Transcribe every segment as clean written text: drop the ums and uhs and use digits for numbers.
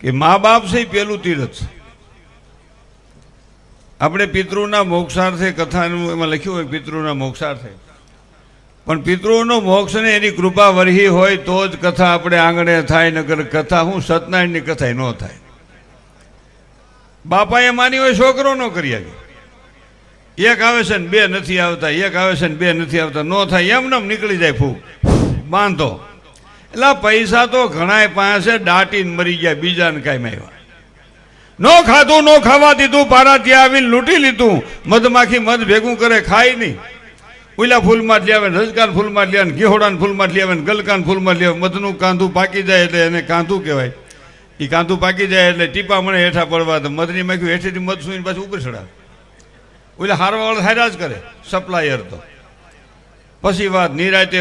કે મા બાપ છે એ પેલું તીરથ છે. આપણે પિતૃના મોક્ષાર્થે કથાનું એમાં લખ્યું હોય પિતૃના મોક્ષાર્થે, પણ પિતૃનો મોક્ષ ને એની કૃપા વરહી હોય તો જ કથા આપણે આંગણે થાય, નગર કથા હું સત્યનારાયણની કથા ન થાય. બાપાએ માની હોય છોકરો ન કરી આવી, એક આવે છે ને બે નથી આવતા, એક આવે છે ને બે નથી આવતા, ન થાય એમને નીકળી જાય ફૂગ બાંધો. એટલે પૈસા તો ઘણા પાસે દાટીને મરી ગયા, બીજાને કાંઈ આવ્યા. નો ખાધું નો ખાવા દીધું, પારા ત્યાં આવીને લૂંટી લીધું. મધમાખી મધ ભેગું કરે ખાય નહીં. ઉલા ફૂલમાં જ આવે, રજકાન ફૂલમાં જ લે, ઘેહોડાના ફૂલમાં જ લે, ગલકાન ફૂલમાં જ લે. મધનું કાંધું પાકી જાય એટલે એને કાંધું કહેવાય. એ કાંધું પાકી જાય એટલે ટીપા મને હેઠા પડવા, તો મધની માખ્યું હેઠેથી મધ સુઈને પાછું ઉપર ચડાવે. ઓલા હારવાવાળા હાર્યા જ કરે સપ્લાયર. તો પછી વાત નિરાયતે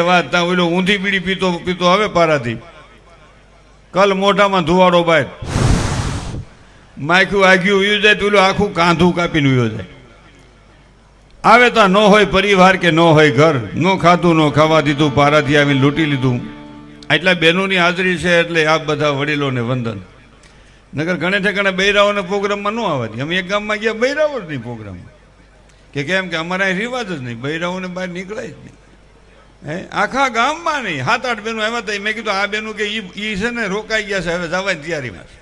વાત ત્યાં ઓલો ઊંધી બીડી પીતો પીતો આવે પારાથી, કલ મોઢામાં ધુવાડો બાય, માખ્યું આગ્યું ઉયું જાય તો ઓલું આખું કાંધું કાપીને ઉયો જાય. આવે તો ન હોય પરિવાર કે ન હોય ઘર, ન ખાધું ન ખાવા દીધું, પારાથી આવીને લૂંટી લીધું. આટલા બહેનોની હાજરી છે એટલે આ બધા વડીલોને વંદન. નગર ઘણે ઠેકાણે બૈરાઓને પ્રોગ્રામમાં ન આવવાથી. અમે એક ગામમાં ગયા બૈરાઓ જ નહીં પ્રોગ્રામમાં, કે કેમ કે અમારા અહીં રિવાજ જ નહીં, બૈરાઓને બહાર નીકળાય જ નહીં. હે આખા ગામમાં નહીં, 7-8 બહેનો આવ્યા હતા. મેં કીધું આ બહેનો કે એ છે ને રોકાઈ ગયા છે, હવે જવાની તૈયારીમાં છે.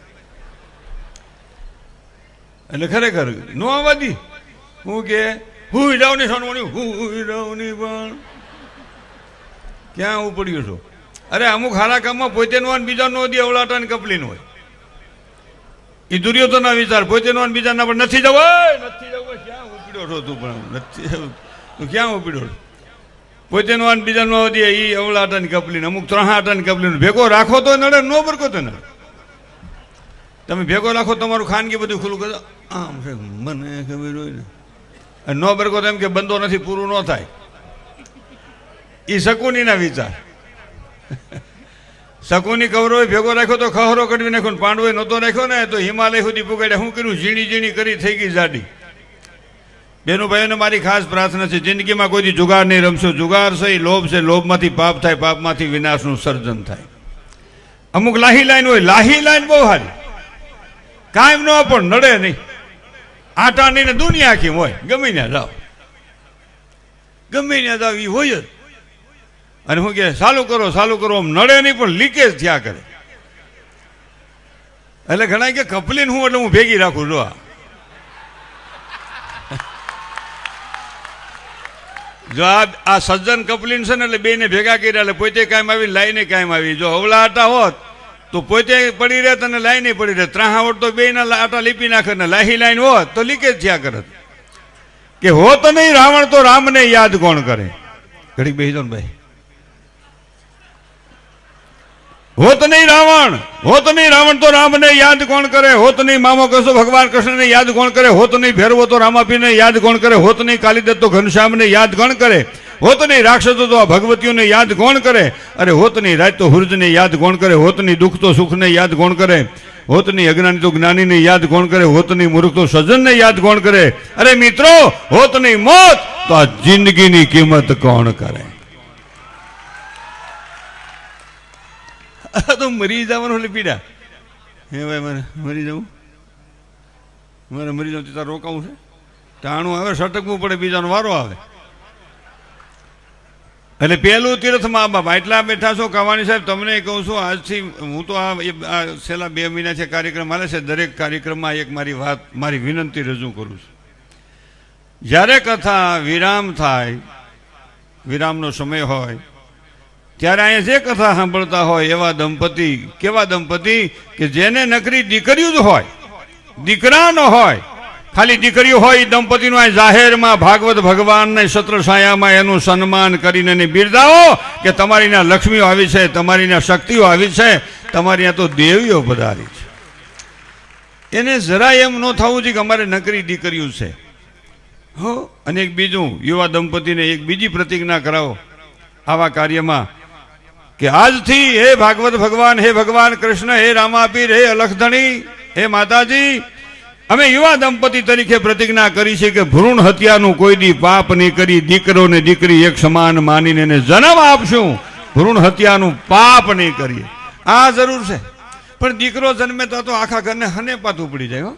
એટલે ખરેખર ન આવવા દી. હું કે હું હિરાવની સોનવણી હું હિરાવની પણ ક્યાં ઉપડ્યું છું. અરે અમુક હારા કામમાં પોતે નો બીજા નો દે, અવળાટા ને કપલી નો હોય. એ દુર્યોધનના વિચાર, પોતે નો બીજાના પણ નથી જવાય, નથી જવાય. ક્યાં ઉપડ્યો છો તું? પણ નથી તું ક્યાં ઉપડ્યો? પોતે નો બીજા નો દે, એ અવળાટા ની કપલી, અમુક 3-8 ની કપલી ભેગો રાખો તો નડે, નો બરકો તો નડે. તમે ભેગો રાખો તમારું ખાનગી બધું ખુલ્લું કરો, આમ છે મને ખબર હોય ને. ન બરકો તો એમ કે બંધો નથી, પૂરું ન થાય. એ શકુનીના વિચાર. શકુની કૌરવે ભેગો રાખ્યો તો ખહરો કઢવી નાખ્યો, ને પાંડવે નહોતો રાખ્યો ને તો હિમાલય સુધી પુગાડ્યા. શું કર્યું? ઝીણી ઝીણી કરી થઈ ગઈ જાડી. બેનો ભાઈઓને મારી ખાસ પ્રાર્થના છે, જિંદગીમાં કોઈ જુગાર નહીં રમશો. જુગાર છે એ લોભ છે, લોભમાંથી પાપ થાય, પાપમાંથી વિનાશનું સર્જન થાય. અમુક લાહી લાઈન હોય, લાહી લાઈન બહુ સારી, કાયમ ન પણ નડે નહીં. આટા નહીં ને દુનિયા આખી હોય, ગમે ત્યાં જાઓ, ગમે ત્યાં જાઓ એ હોય જ. અને હું કે ચાલુ કરો આમ નડે નહીં પણ લીકેજ થયા કરે. એટલે ઘણા કે કપલીને હું એટલે હું ભેગી રાખું. જો જો આ સજ્જન કપલીન છે ને એટલે બેને ભેગા કર્યા એટલે પોતે કાયમ આવી, લાઈને કાયમ આવી. જો અવળા આટા હોત તો પોતે પડી રહે અને લાઈને પડી રહે. ત્રાહાવટ તો બેના આટા લીપી નાખે ને લાહી લાઈન હોત તો લીકેજ થયા કરત. કે હોત નહીં રાવણ તો રામને યાદ કોણ કરે? ઘડીક બેસી જાઓ ને ભાઈ. હોત નહીં રાવણ તો રામને યાદ કોણ કરે? હોત નહીં મામો કશો ભગવાન કૃષ્ણને યાદ કોણ કરે? હોત નહીં ભેરવો તો રામાપીને યાદ કોણ કરે? હોત નહીં કાલિદત્ત તો ઘનશ્યામને યાદ કોણ કરે? હોત નહીં રાક્ષસો તો આ ભગવતીઓને યાદ કોણ કરે? અરે હોત નહીં રાત તો હુર્જને યાદ કોણ કરે? હોત નહીં દુઃખ તો સુખને યાદ કોણ કરે? હોત નહીં અજ્ઞાની તો જ્ઞાનીને યાદ કોણ કરે? હોત નહીં મૂર્ખ તો સજ્જનને યાદ કોણ કરે? અરે મિત્રો, હોત નહીં મોત તો આ જિંદગીની કિંમત કોણ કરે? તો મરી જવાનું એટલે પીડા. હે ભાઈ મારે મરી જવું, મારે મરી જવું ત્યાં રોકાવું છે. ટાણું આવે, સટકવું પડે, બીજાનો વારો આવે. એટલે પહેલું તીર્થ મા બાપ. એટલા બેઠા છો કવાણી સાહેબ, તમને કહું છું આજથી હું તો આ છેલ્લા 2 મહિના છે કાર્યક્રમ હાલે છે, દરેક કાર્યક્રમમાં એક મારી વિનંતી રજૂ કરું છું. જ્યારે કથા વિરામ થાય, વિરામનો સમય હોય ત્યારે અહીંયા જે કથા સાંભળતા હોય એવા દંપતી, કેવા દંપતી કે જેને નકરી દીકરીઓ જ હોય, દીકરા ન હોય, ખાલી દીકરીઓ હોય. દંપતીનું આ જાહેરમાં ભાગવત ભગવાનને છત્રછાયામાં એનું સન્માન કરીને બિરદાવો કે તમારી ત્યાં લક્ષ્મીઓ આવી છે, તમારી ત્યાં શક્તિઓ આવી છે, તમારી ત્યાં તો દેવીઓ પધારી છે. એને જરાય એમ ન થવું જોઈએ કે અમારે નકરી દીકરીઓ છે. હો. અને એક બીજું, યુવા દંપતીને એક બીજી પ્રતિજ્ઞા કરાવો આવા કાર્યમાં કે આજથી હે ભાગવત ભગવાન, હે ભગવાન કૃષ્ણ, હે રામાપીર, હે અલખધણી, હે માતાજી, અમે યુવા દંપતી તરીકે પ્રતિજ્ઞા કરી છે કે ભ્રૂણ હત્યાનું કોઈ દી પાપ નહીં કરી, દીકરો ને દીકરી એક સમાન માનીને એને જન્મ આપશું, ભ્રૂણ હત્યાનું પાપ નહીં કરીએ. આ જરૂર છે. પણ દીકરો જન્મે તો આખા ઘરને હને પાતું પડી જાય. હો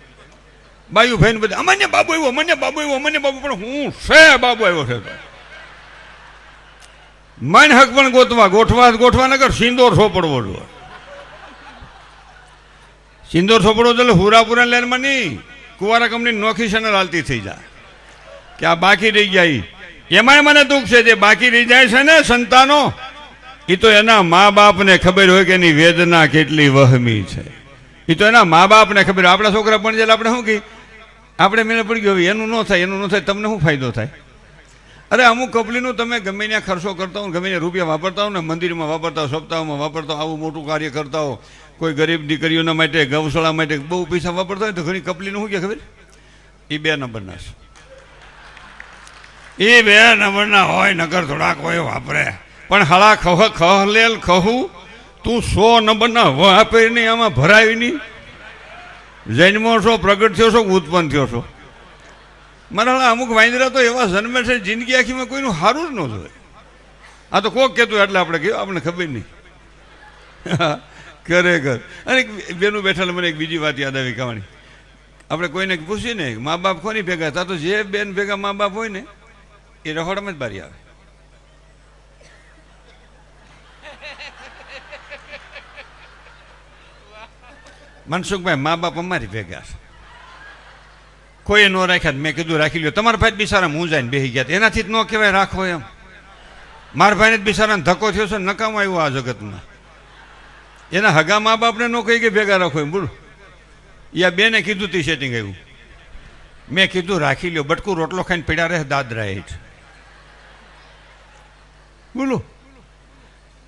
બાયુ ભાઈ ને બધા અમને બાબુ આવ્યો, મને બાબુ આવ્યો, મને બાબુ, પણ હું છે બાબુ આવ્યો છે તો મન હક પણ ગોઠવા ન કર, સિંદોર સોપડવો જોઈએ. સિંદોર સોપડવો એટલે હુરાપુરા લેનમાં નહીં, કુંવારા કંપની નોખી ચેનલ હાલતી થઈ જાય કે આ બાકી રહી જાય. એમાંય મને દુઃખ છે, જે બાકી રહી જાય છે ને સંતાનો, એ તો એના મા બાપને ખબર હોય કે એની વેદના કેટલી વહમી છે. એ તો એના મા બાપને ખબર. આપણા છોકરા પણ જાય આપણે શું કહી, આપણે મેં પડી ગયો એનું ન થાય, એનું ન થાય, તમને શું ફાયદો થાય? અરે અમુક કપલીનું તમે ગમે ત્યાં ખર્ચો કરતા હો, ગમે ત્યાં રૂપિયા વાપરતા હો ને, મંદિરમાં વાપરતા હો, સપ્તાહમાં વાપરતા હો, આવું મોટું કાર્ય કરતા હો, કોઈ ગરીબ દીકરીઓના માટે, ગૌશાળા માટે બહુ પૈસા વાપરતા હોય તો ઘણી કપલીનું શું કે ખબર, એ 2 નંબરના છે. એ 2 નંબરના હોય, નગર થોડાક હોય વાપરે. પણ હળા ખહલેલ કહું તું 100 નંબરના વાપરી નહીં, આમાં ભરાવી નહીં. જન્મો છો, પ્રગટ થયો છો, ઉત્પન્ન થયો છો. મારા અમુક વાંદરા તો એવા જન્મે છે જિંદગી આખીમાં કોઈનું સારું જ ન જોય. આ તો કોક કહેતું એટલે આપણે કહ્યું, આપણને ખબર નહીં. ખરેખર. અને બેનું બેઠેલા મને એક બીજી વાત યાદ આવી કહાણી. આપણે કોઈને પૂછીએ ને મા બાપ કોની ભેગા હતા, તો જે બેન ભેગા મા બાપ હોય ને એ રખોડામાં જ બારી આવે. મનસુખભાઈ મા બાપ અમારી ભેગા છે, કોઈ ન રાખ્યા. મેં કીધું રાખી લ્યો. તમારા ભાઈ બિચારા હું જઈને બેસી ગયા, એનાથી જ ન કહેવાય રાખો એમ. મારા ભાઈને જ બિચારાને ધક્કો થયો છે, નકામ આવ્યો આ જગતમાં. એના હગા મા બાપને ન કહી કે ભેગા રાખો એમ. બોલો, યા બેને કીધું તી સેટિંગ આવ્યું. મેં કીધું રાખી લ્યો, બટકું રોટલો ખાઈને પીડા રહે દાદરા હેઠ. બોલો,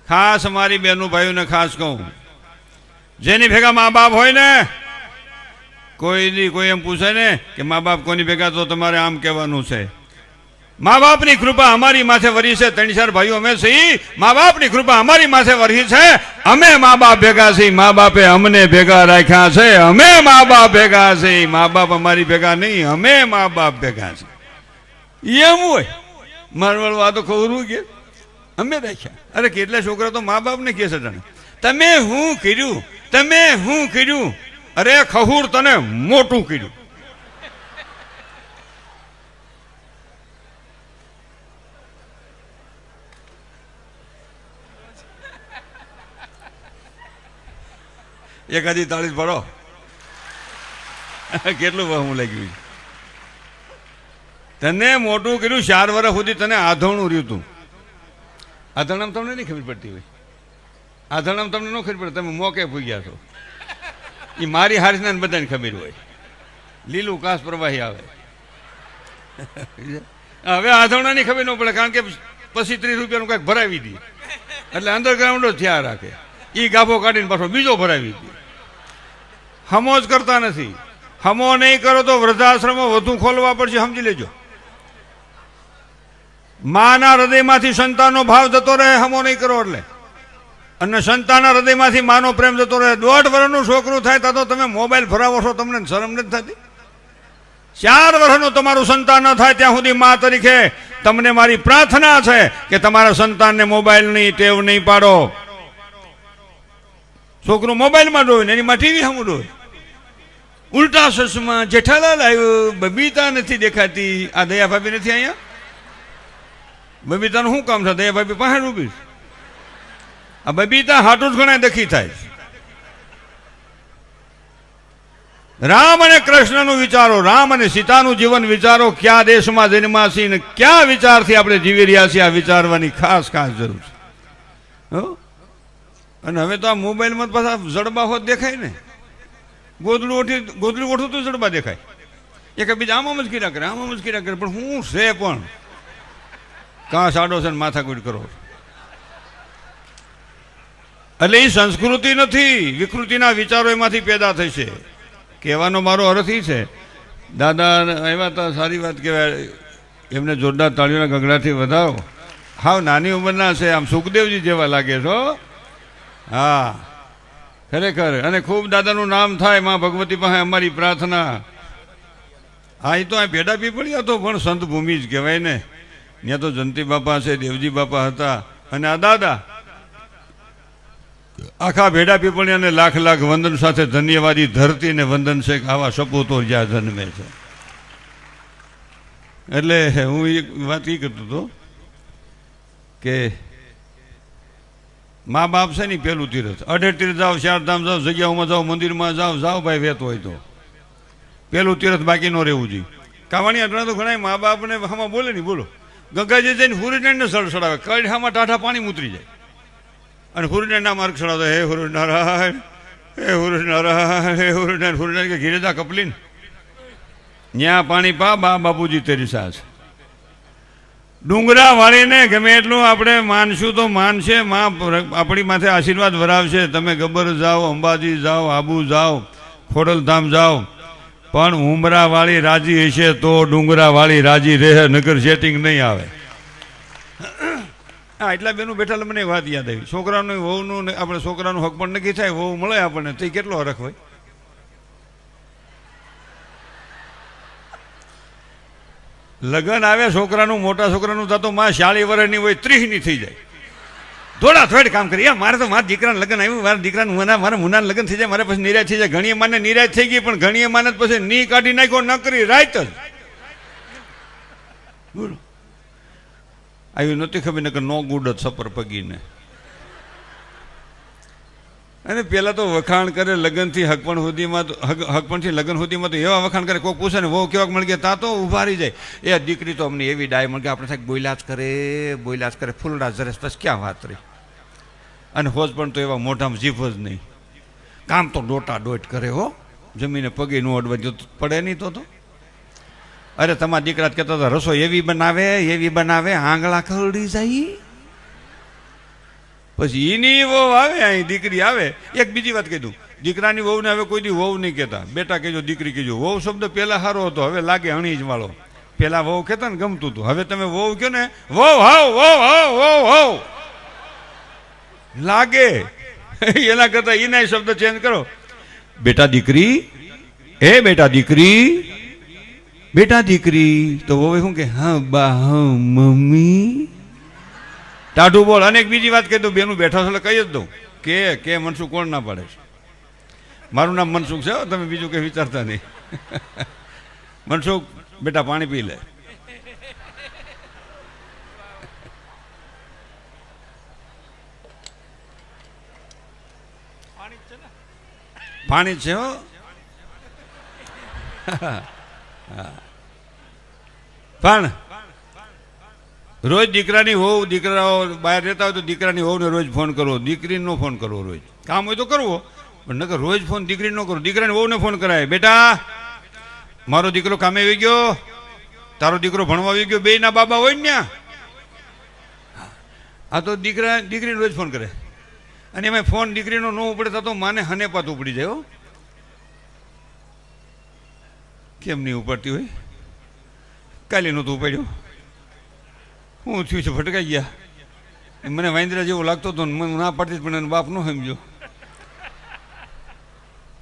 ખાસ અમારી બહેનો ભાઈઓને ખાસ કહું, જેની ભેગા મા બાપ હોય ને, કોઈ એમ પૂછે ને કે મા બાપ કોની ભેગા, તો તમારે આમ કહેવાનું છે, મા બાપની કૃપા અમારી માથે વરી છે. 3-4 ભાઈઓ અમે છીએ, મા બાપની કૃપા અમારી માથે વરી છે. અમે મા બાપ ભેગા છીએ, મા બાપે અમને ભેગા રાખ્યા છે. અમે મા બાપ ભેગા છીએ, મા બાપ અમારી ભેગા નહીં, અમે મા બાપ ભેગા છીએ. એમ હોય મારવાળું આ તો ખવરું કે અમે રાખ્યા. અરે કેટલા છોકરા તો મા બાપને કહે છે, તમે હું કર્યું, તમે હું કર્યું. અરે ખહુર તને મોટું કર્યું. એકાદી તાળીસ ભરો. કેટલું વહમું લાગ્યું. તને મોટું કર્યું, 4 વર્ષ સુધી તને આધોણું રહ્યું તું. આધણામાં તમને નહીં ખબર પડતી હોય, આધણામાં તમને ન ખબર પડે, તમે મોકે ભૂગ્યા છો. એ મારી હારીના બધાને ખબર હોય. લીલું કાસ પ્રવાહી આવે. હવે આધણાની ખબર ન પડે, કારણ કે પછી 30 રૂપિયાનું કંઈક ભરાવી દે એટલે અંડરગ્રાઉન્ડ જ થયા રાખે. એ ગાભો કાઢીને પાછો બીજો ભરાવી દે. હમો જ કરતા નથી. હમો નહીં કરો તો વૃદ્ધાશ્રમો વધુ ખોલવા પડશે, સમજી લેજો. માના હૃદયમાંથી સંતાનનો ભાવ જતો રહે હમો નહીં કરો એટલે, અને સંતાનના હૃદયમાંથી માનો પ્રેમ જતો રહે. 1.5 વર્ષનું છોકરું થાય ત્યાં તો તમે મોબાઈલ ફરાવો છો, તમને શરમ નથી થતી? 4 વર્ષનું તમારું સંતાન ન થાય ત્યાં સુધી મા તરીકે તમને મારી પ્રાર્થના છે કે તમારા સંતાનને મોબાઈલની ટેવ નહીં પાડો. છોકરું મોબાઈલમાં ડોય ને એની માં ટીવી હમું ડોય. ઉલટા સસમાં જેઠાલાલ આવ્યો, બબીતા નથી દેખાતી. આ દયા ભાભી નથી અહીંયા? બબીતાનું શું કામ છે? દયા ભાભી પાસે ઊભી. આ બબીતા હાટું જ ઘણા દખી થાય. રામ અને કૃષ્ણનું વિચારો, રામ અને સીતાનું જીવન વિચારો. કયા દેશમાં જન્મા છીએ ને કયા વિચારથી આપણે જીવી રહ્યા છીએ, આ વિચારવાની ખાસ જરૂર છે. અને હવે તો આ મોબાઈલમાં પાછા જડબા હોત દેખાય ને. ગોદડું ઓઠું તો જડબા દેખાય. એક બીજા આમાં જ કીરા કરે, આમાં જ કીરા કરે. પણ હું છે પણ કાં સાડો છે ને માથાકૂટ કરો. એટલે એ સંસ્કૃતિ નથી, વિકૃતિના વિચારો એમાંથી પેદા થશે. કહેવાનો મારો અર્થ એ છે, દાદા આવ્યા હતા, સારી વાત કહેવાય. એમને જોરદાર તાળીઓના ગગડાથી વધાવો. હાવ નાની ઉંમરના છે, આમ સુખદેવજી જેવા લાગે છો. હા ખરેખર. અને ખૂબ દાદાનું નામ થાય. માં ભગવતી પાસે અમારી પ્રાર્થના. હા એ તો આ ભેડા પીપળિયા તો પણ સંત ભૂમિ જ કહેવાય ને. ત્યાં તો જંતી બાપા છે, દેવજી બાપા હતા, અને આ દાદા. આખા ભેડા પીપળિયાને લાખ લાખ વંદન સાથે ધન્યવાદી ધરતીને વંદન છે કે આવા સપૂતો જ્યાં જન્મે છે. એટલે હું એક વાત એ કરતો હતો કે મા બાપ છે ને પેલું તીરથ, અઢેર તીરથ જાઓ, ચારધામ જાઓ, જગ્યાઓમાં જાઓ, મંદિરમાં જાઓ ભાઈ વેત હોય તો પેલું તીરથ બાકી ન રહેવું જોઈએ. કાવાની અટણા તો ઘણા મા બાપને આમાં બોલે નહીં, બોલો ગંગાજી જઈને સૂર્યનારાયણને સળસડાવે, કઈ હામાં ટાઢા પાણી ઉતરી જાય અને સૂર્યનારાયણ નામ અર્ક ચડાવતો, હે સૂર્યનારાયણ, હે સૂર્યનારાયણ, હે સૂર્યનારાયણ. સૂર્યનારાયણ કે ઘીરેદા કપલીન ન્યા પાણી પા બા બાપુજી તેરી સાસ. ડુંગરા વાળીને ગમે એટલું આપણે માનશું તો માનશે, માં આપણી માથે આશીર્વાદ વરાવશે. તમે ગબ્બર જાઓ, અંબાજી જાઓ, આબુ જાઓ, ખોડલધામ જાઓ, પણ ઉમરા વાળી રાજી હશે તો ડુંગરા વાળી રાજી રહે, નગર સેટિંગ નહીં આવે. હા, એટલા બેનું બેઠા મને વાત યાદ આવી. છોકરાનું વહુનું આપણે છોકરાનું હક પણ નક્કી થાય, વહુ મળે આપણને તો કેટલો હરખ હોય. લગ્ન આવે છોકરાનું, મોટા છોકરાનું થતો માં 40 વર્ષની હોય 30ની થઈ જાય, થોડા થોડ કામ કરી. મારે તો મારા દીકરાનું લગ્ન આવ્યું, મારા દીકરાનું મારા મુનાનું લગ્ન થઈ જાય, મારે પછી નિરાશ થઈ જાય. ઘણીએ માને નિરાશ થઈ ગઈ, પણ ઘણીએ માને પછી ની કાઢી નાખ્યો, ન કરી રાત જ. બોલો આવી નહોતી ખબર ને કે નો ગુડ સપર પગીને. અને પેલા તો વખાણ કરે લગ્નથી હકપણ સુધીમાં, હકપણથી લગ્ન સુધીમાં તો એવા વખાણ કરે, કોઈ પૂછે ને વહુ કેવાક મળી ગયા તા તો ઉભા રહી જાય. એ દીકરી તો અમને એવી ડાય મળી કે આપણે થાય બોયલા જ કરે, ફૂલડા જરેસ, પછી ક્યાં વાત રહી. અને હોજ પણ તો એવા મોઢામાં જીભ જ નહીં, કામ તો ડોટા ડોટ કરે હો, જમીને પગે નું અડવા પડે નહીં તો. અરે તમારા દીકરા જ કહેતા હતા રસોઈ એવી બનાવે આંગળા ખરડી જાય. પછી એની વહુ આવે, અહીં દીકરી આવે. એક બીજી વાત કહી દઉં, દીકરાની વહુને હવે કોઈ દી વહુ નહીં કહેતા, બેટા કહેજો, દીકરી કહેજો. વહુ શબ્દ પહેલા સારો હતો, હવે લાગે અણીજ વાળો. પેલા વહુ કહેતા ને ગમતું હતું, હવે તમે વહુ કહો ને વહુ હાવ લાગે. એના કરતા એના શબ્દ ચેન્જ કરો, બેટા દીકરી, એ બેટા દીકરી, બેટા દીકરી. તો વહુ શું કે હા બા હા મમ્મી, ટાઢું બોલ. અને એક બીજી વાત કહી દઉં, બેનું બેઠા છો એટલે કહી જ દઉં કે મનસુખ કોણ ના પાડે છે. મારું નામ મનસુખ છે, તમે બીજું કંઈ વિચારતા નહીં. મનસુખ બેટા પાણી પી લે. પાણી છે હો. પણ રોજ દીકરાની વહુ, દીકરાઓ બહાર રહેતા હોય તો દીકરાની વહુને રોજ ફોન કરવો, દીકરીનો ફોન કરવો. રોજ કામ હોય તો કરવો, પણ નકર રોજ ફોન દીકરીનો કરવો. દીકરાની વહુને ફોન કરાય, બેટા મારો દીકરો કામે આવી ગયો, તારો દીકરો ભણવા આવી ગયો, બે ના બાબા હોય ને. આ તો દીકરીને રોજ ફોન કરે. અને એમાં ફોન દીકરીનો ન ઉપડે તો માને હને પાત ઉપડી જાય. કેમ નહીં ઉપડતી હોય? કાલે નહોતું ઉપાડ્યું, હું થયું છે ભટકાઈ ગયા. મને વાંદરા જેવો લાગતો હતો ને મને ના પાડતી પણ એનો બાપ ન સમજો,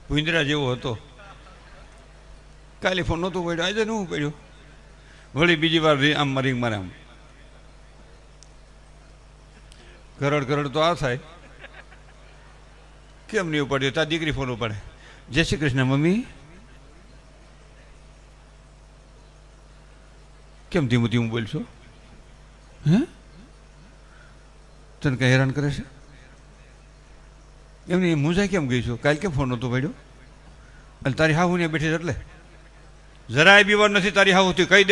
ભૂંદરા જેવો હતો. કાલે ફોન નહોતું પડ્યો, આજે ન પડ્યો. વળી બીજી વાર આમ મારી મારે આમ કરડ તો આ થાય. કેમ નહીં ઉપાડ્યો? તાર દીકરી ફોન ઉપાડે, જય શ્રી કૃષ્ણ મમ્મી. કેમ ધીમું ધીમું બોલશો? હે તને કઈ હેરાન કરે છે? એમની મૂંઝાઈ કેમ ગઈ છો? કાલે કેમ ફોન નહોતો પડ્યો? અને તારી હાહુ ને બેઠી એટલે જરાય બીવાર નથી તારી હાહુથી. કહી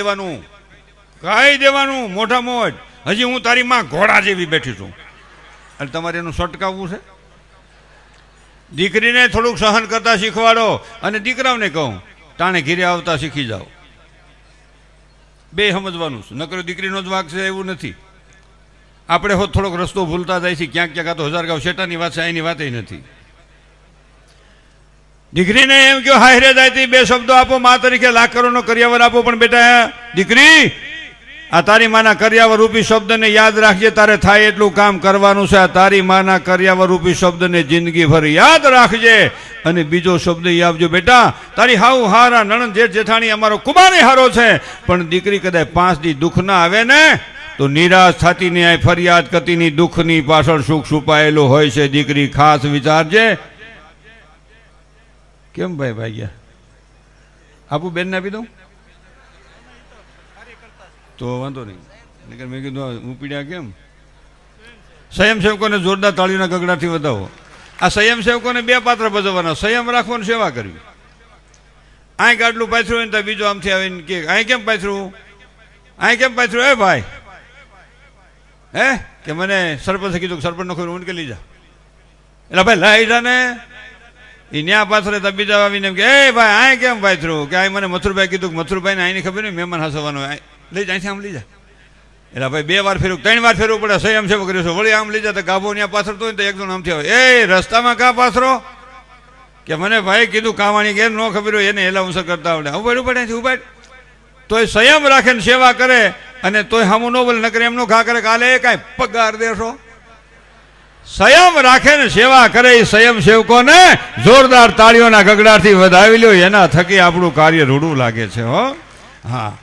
દેવાનું મોઢા મોઢ. હજી હું તારી માં ઘોડા જેવી બેઠી છું અને તમારે એનું સટકાવવું છે. દીકરીને થોડુંક સહન કરતા શીખવાડો અને દીકરાઓને કહું ટાણે ઘીરે આવતા શીખી જાઓ. બે સમજવાનું છે, નકર દીકરીનો જ વાંક છે એવું નથી. આપણે હોત થોડોક રસ્તો ભૂલતા જાય છે ક્યાંક ક્યાંક. આ તો 1000 ગાંવ શેટાની વાત છે, એની વાત નથી. દીકરીને એમ કહો હારે જાય 2 શબ્દો આપો, મા તરીકે લાખ કરોડનો કરિયાવર આપો. પણ બેટા દીકરી, આ તારી માના કરિયાવર રૂપી શબ્દને યાદ રાખજે. તારે થાય એટલું કામ કરવાનું છે. આ તારી માના કરિયાવર રૂપી શબ્દને જિંદગીભર યાદ રાખજે. અને બીજો શબ્દ એ આપજો, બેટા તારી હાવ હારા નણંદ જેઠ જેઠાણી અમારો કુમારી હારો છે, પણ દીકરી કદાચ 5 દી દુઃખ ના આવે ને તો નિરાશ થતી નહીં ફરિયાદ કતીની દુઃખની પાછળ સુખ છુપાયેલું હોય છે દીકરી ખાસ વિચારજે. કેમ ભાઈ ભાગ્યા આપું બેન ને આપી દઉં તો વાંધો નહીં. મેં કીધું હું પીડ્યા કેમ. સ્વયંસેવકોને જોરદાર તાળીના ગગડાથી વધાવો. આ સ્વયંસેવકોને બે પાત્ર ભજવવાના, સંયમ રાખવાનું, સેવા કરવી. અહીં ગાડલું પાથરું હોય ને તો બીજો આમથી આવીને કે અહીં કેમ પાથરું, અહીં કેમ પાથરું. એ ભાઈ કે મને સરપંચે કીધું સરપંચ નો ખબર ઊંડ કે લઈ જા. એટલે ભાઈ લઈ જા ને એ ન્યા પાથરે તો બીજા આવીને એમ કે એ ભાઈ અહીં કેમ પાથરું, કે અહીં મને મથુરભાઈ કીધું કે મથુરભાઈ ને અહીંની ખબર નહીં મહેમાન હસવાનું, લઈ જા અહીંથી આમ લઈ જા. એટલે ભાઈ 2 વાર ફેરવું 3 વાર ફેરવું પડે. સ્વયંસેવક કર્યું છે વળી આમ લઈ જા તો ગાભો ત્યાં પાથરતો હોય ને તો એક જણ આમથી આવે એ રસ્તામાં કા પાથરો, કે મને ભાઈ કીધું કાવાણી કે ન ખબર હોય એને હેલા ઉંસર કરતા આવડે. ઉભા પડે ઉભા તોય સંયમ રાખે ને સેવા કરે અને તોય હામું ન બોલે, ન કરે એમનો ઘા કરે કાલે કાંઈ પગાર દેશો. સંયમ રાખે ને સેવા કરે એ સંયમ સેવકોને જોરદાર તાળીઓના ગગડાથી વધાવી લ્યો, એના થકી આપણું કાર્ય રૂડું લાગે છે. હો હા.